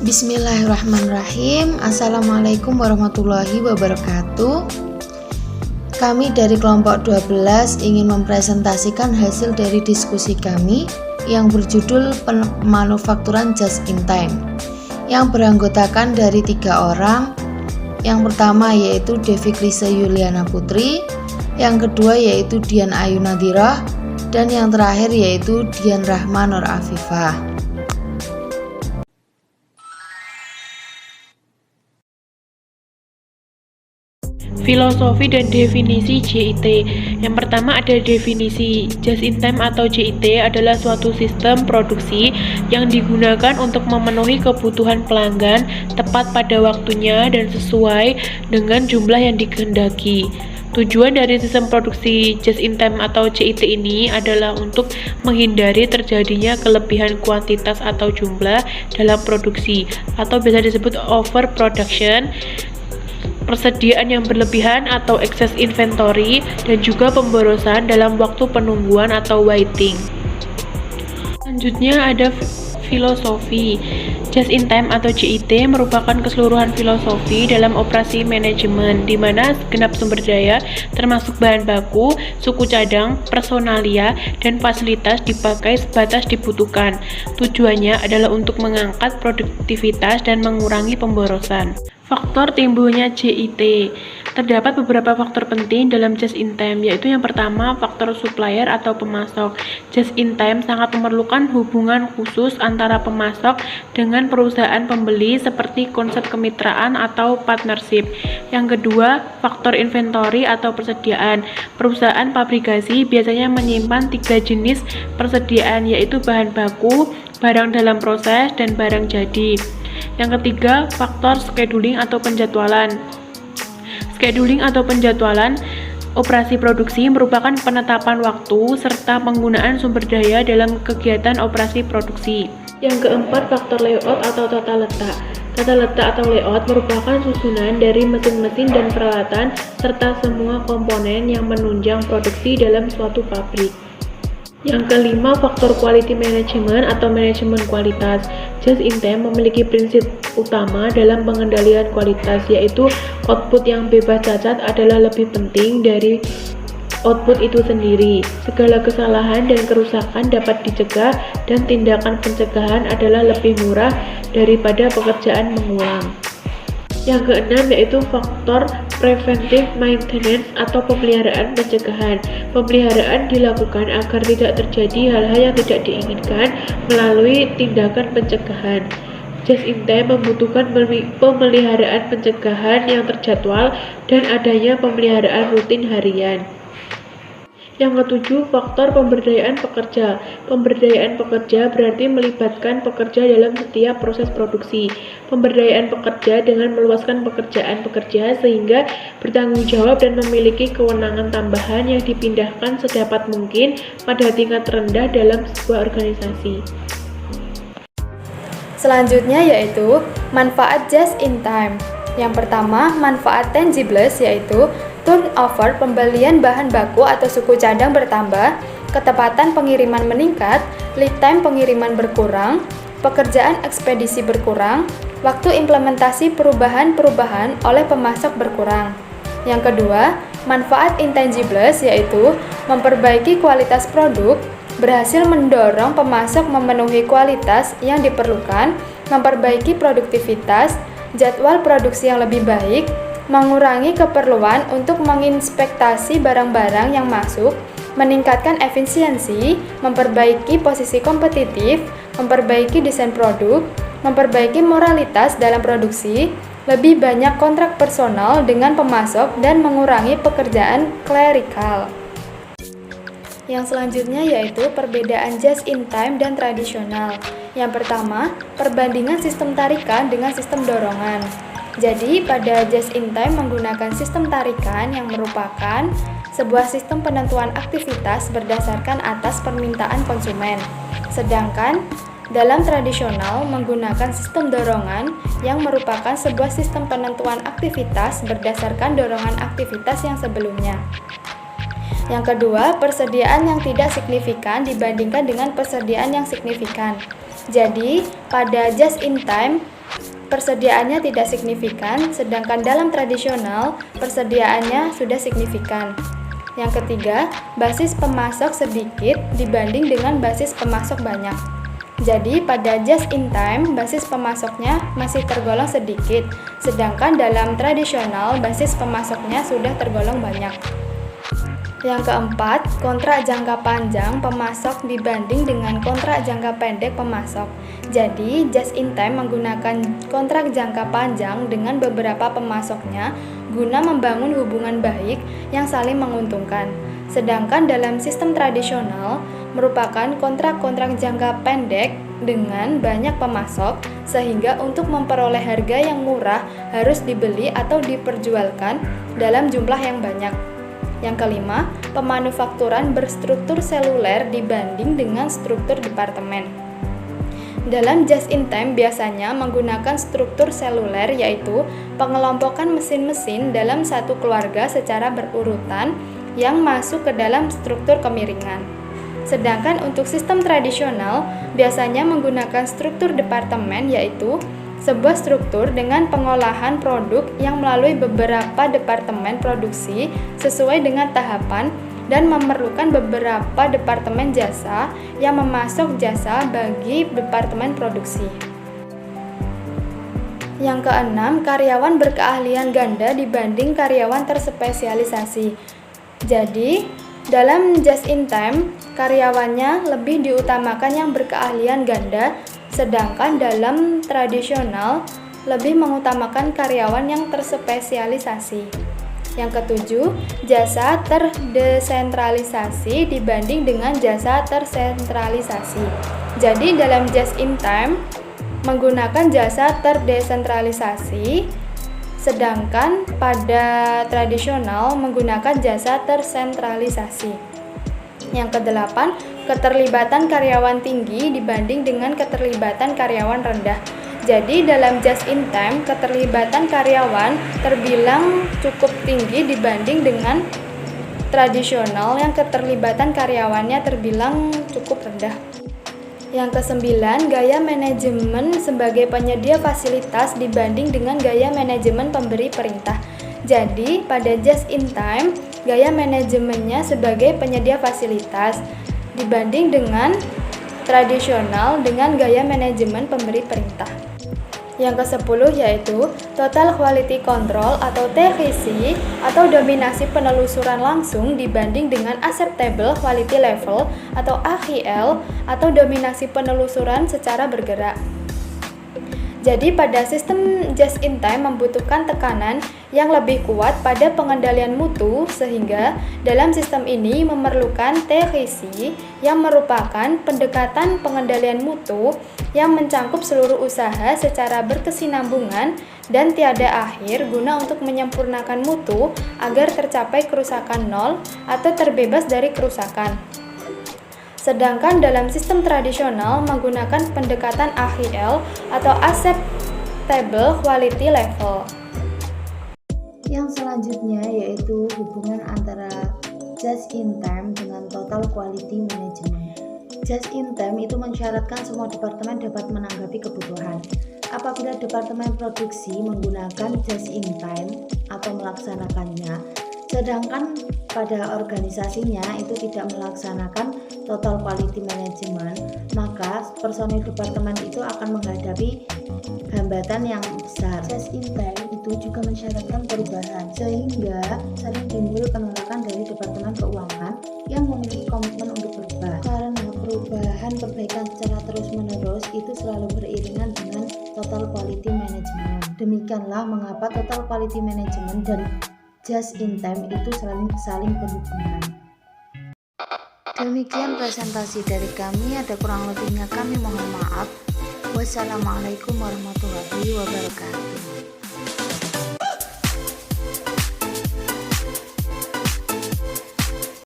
Bismillahirrahmanirrahim. Assalamualaikum warahmatullahi wabarakatuh. Kami dari kelompok 12 ingin mempresentasikan hasil dari diskusi kami yang berjudul Pemanufakturan Just in Time, yang beranggotakan dari 3 orang. Yang pertama yaitu Devi Klise Yuliana Putri, yang kedua yaitu Dian Ayu Nadirah, dan yang terakhir yaitu Dian Rahma Nur Afifah. Filosofi dan definisi JIT. Yang pertama ada definisi. Just in time atau JIT adalah suatu sistem produksi yang digunakan untuk memenuhi kebutuhan pelanggan tepat pada waktunya dan sesuai dengan jumlah yang dikehendaki. Tujuan dari sistem produksi just in time atau JIT ini adalah untuk menghindari terjadinya kelebihan kuantitas atau jumlah dalam produksi atau bisa disebut overproduction, persediaan yang berlebihan atau excess inventory, dan juga pemborosan dalam waktu penungguan atau waiting. Selanjutnya ada filosofi. Just in time atau JIT merupakan keseluruhan filosofi dalam operasi manajemen, di mana segenap sumber daya termasuk bahan baku, suku cadang, personalia, dan fasilitas dipakai sebatas dibutuhkan. Tujuannya adalah untuk mengangkat produktivitas dan mengurangi pemborosan. Faktor timbulnya JIT. Terdapat beberapa faktor penting dalam just in time, yaitu yang pertama faktor supplier atau pemasok. Just in time sangat memerlukan hubungan khusus antara pemasok dengan perusahaan pembeli seperti konsep kemitraan atau partnership. Yang kedua, faktor inventory atau persediaan. Perusahaan pabrikasi biasanya menyimpan 3 jenis persediaan, yaitu bahan baku, barang dalam proses, dan barang jadi. Yang ketiga, faktor scheduling atau penjadwalan. Scheduling atau penjadwalan operasi produksi merupakan penetapan waktu serta penggunaan sumber daya dalam kegiatan operasi produksi. Yang keempat, faktor layout atau tata letak. Tata letak atau layout merupakan susunan dari mesin-mesin dan peralatan serta semua komponen yang menunjang produksi dalam suatu pabrik. Yang kelima, faktor quality management atau manajemen kualitas. Just in time memiliki prinsip utama dalam pengendalian kualitas, yaitu output yang bebas cacat adalah lebih penting dari output itu sendiri. Segala kesalahan dan kerusakan dapat dicegah, dan tindakan pencegahan adalah lebih murah daripada pekerjaan mengulang. Yang keenam yaitu faktor preventive maintenance atau pemeliharaan pencegahan. Pemeliharaan dilakukan agar tidak terjadi hal-hal yang tidak diinginkan melalui tindakan pencegahan. Just in time membutuhkan pemeliharaan pencegahan yang terjadwal dan adanya pemeliharaan rutin harian. Yang ketujuh, faktor pemberdayaan pekerja. Pemberdayaan pekerja berarti melibatkan pekerja dalam setiap proses produksi. Pemberdayaan pekerja dengan meluaskan pekerjaan pekerja sehingga bertanggung jawab dan memiliki kewenangan tambahan yang dipindahkan sedapat mungkin pada tingkat rendah dalam sebuah organisasi. Selanjutnya yaitu manfaat just in time. Yang pertama, manfaat tangibles yaitu turnover pembelian bahan baku atau suku cadang bertambah, ketepatan pengiriman meningkat, lead time pengiriman berkurang, pekerjaan ekspedisi berkurang, waktu implementasi perubahan-perubahan oleh pemasok berkurang. Yang kedua, manfaat intangibles yaitu memperbaiki kualitas produk, berhasil mendorong pemasok memenuhi kualitas yang diperlukan, memperbaiki produktivitas, jadwal produksi yang lebih baik, mengurangi keperluan untuk menginspektasi barang-barang yang masuk, meningkatkan efisiensi, memperbaiki posisi kompetitif, memperbaiki desain produk, memperbaiki moralitas dalam produksi, lebih banyak kontrak personal dengan pemasok, dan mengurangi pekerjaan klerikal. Yang selanjutnya yaitu perbedaan just in time dan tradisional. Yang pertama, perbandingan sistem tarikan dengan sistem dorongan. Jadi, pada just in time menggunakan sistem tarikan yang merupakan sebuah sistem penentuan aktivitas berdasarkan atas permintaan konsumen. Sedangkan dalam tradisional menggunakan sistem dorongan yang merupakan sebuah sistem penentuan aktivitas berdasarkan dorongan aktivitas yang sebelumnya. Yang kedua, persediaan yang tidak signifikan dibandingkan dengan persediaan yang signifikan. Jadi, pada just in time persediaannya tidak signifikan, sedangkan dalam tradisional persediaannya sudah signifikan. Yang ketiga, basis pemasok sedikit dibanding dengan basis pemasok banyak. Jadi pada just in time basis pemasoknya masih tergolong sedikit, sedangkan dalam tradisional basis pemasoknya sudah tergolong banyak. Yang keempat, kontrak jangka panjang pemasok dibanding dengan kontrak jangka pendek pemasok. Jadi, just in time menggunakan kontrak jangka panjang dengan beberapa pemasoknya guna membangun hubungan baik yang saling menguntungkan. Sedangkan dalam sistem tradisional merupakan kontrak-kontrak jangka pendek dengan banyak pemasok, sehingga untuk memperoleh harga yang murah harus dibeli atau diperjualkan dalam jumlah yang banyak. Yang kelima, pemanufakturan berstruktur seluler dibanding dengan struktur departemen. Dalam just in time biasanya menggunakan struktur seluler, yaitu pengelompokan mesin-mesin dalam satu keluarga secara berurutan yang masuk ke dalam struktur kemiringan. Sedangkan untuk sistem tradisional biasanya menggunakan struktur departemen, yaitu sebuah struktur dengan pengolahan produk yang melalui beberapa departemen produksi sesuai dengan tahapan dan memerlukan beberapa departemen jasa yang memasok jasa bagi departemen produksi. Yang keenam, karyawan berkeahlian ganda dibanding karyawan terspesialisasi. Jadi, dalam just in time, karyawannya lebih diutamakan yang berkeahlian ganda, sedangkan dalam tradisional lebih mengutamakan karyawan yang terspesialisasi. Yang ketujuh, jasa terdesentralisasi dibanding dengan jasa tersentralisasi. Jadi dalam just in time menggunakan jasa terdesentralisasi, sedangkan pada tradisional menggunakan jasa tersentralisasi. Yang kedelapan, keterlibatan karyawan tinggi dibanding dengan keterlibatan karyawan rendah. Jadi dalam just in time, keterlibatan karyawan terbilang cukup tinggi dibanding dengan tradisional yang keterlibatan karyawannya terbilang cukup rendah. Yang kesembilan, gaya manajemen sebagai penyedia fasilitas dibanding dengan gaya manajemen pemberi perintah. Jadi, pada just in time, gaya manajemennya sebagai penyedia fasilitas dibanding dengan tradisional dengan gaya manajemen pemberi perintah. Yang ke-10 yaitu Total Quality Control atau TQC atau dominasi penelusuran langsung dibanding dengan Acceptable Quality Level atau AQL atau dominasi penelusuran secara bergerak. Jadi pada sistem just in time membutuhkan tekanan yang lebih kuat pada pengendalian mutu, sehingga dalam sistem ini memerlukan TQC yang merupakan pendekatan pengendalian mutu yang mencangkup seluruh usaha secara berkesinambungan dan tiada akhir guna untuk menyempurnakan mutu agar tercapai kerusakan nol atau terbebas dari kerusakan. Sedangkan dalam sistem tradisional menggunakan pendekatan AQL atau Acceptable Quality Level. Yang selanjutnya yaitu hubungan antara just in time dengan total quality management. Just in time itu mensyaratkan semua departemen dapat menanggapi kebutuhan. Apabila departemen produksi menggunakan just in time atau melaksanakannya, sedangkan pada organisasinya itu tidak melaksanakan total quality management, maka personil departemen itu akan menghadapi hambatan yang besar. Just in time itu juga mensyaratkan perubahan, sehingga sering timbul penolakan dari Departemen Keuangan yang memiliki komitmen untuk berubah. Karena perubahan perbaikan secara terus-menerus itu selalu beriringan dengan total quality management. Demikianlah mengapa total quality management dan just in time itu saling berhubungan. Demikian presentasi dari kami, ada kurang lebihnya kami mohon maaf. Wassalamualaikum warahmatullahi wabarakatuh.